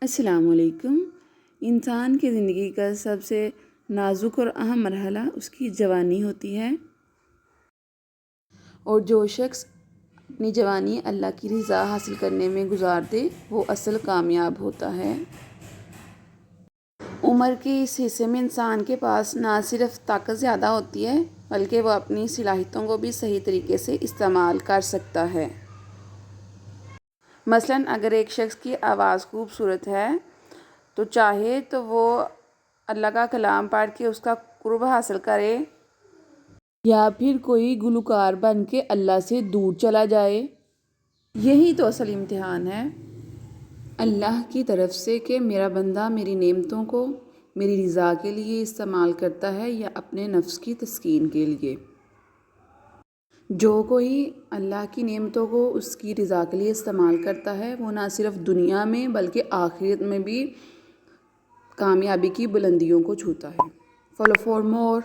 السلام علیکم۔ انسان کی زندگی کا سب سے نازک اور اہم مرحلہ اس کی جوانی ہوتی ہے، اور جو شخص اپنی جوانی اللہ کی رضا حاصل کرنے میں گزار دے وہ اصل کامیاب ہوتا ہے۔ عمر کے اس حصے میں انسان کے پاس نہ صرف طاقت زیادہ ہوتی ہے بلکہ وہ اپنی صلاحیتوں کو بھی صحیح طریقے سے استعمال کر سکتا ہے۔ مثلاً اگر ایک شخص کی آواز خوبصورت ہے تو چاہے تو وہ اللہ کا کلام پڑھ کے اس کا قرب حاصل کرے یا پھر کوئی گلوکار بن کے اللہ سے دور چلا جائے۔ یہی تو اصل امتحان ہے اللہ کی طرف سے کہ میرا بندہ میری نعمتوں کو میری رضا کے لیے استعمال کرتا ہے یا اپنے نفس کی تسکین کے لیے۔ جو کوئی اللہ کی نعمتوں کو اس کی رضا کے لیے استعمال کرتا ہے وہ نہ صرف دنیا میں بلکہ آخرت میں بھی کامیابی کی بلندیوں کو چھوتا ہے۔ Follow for more.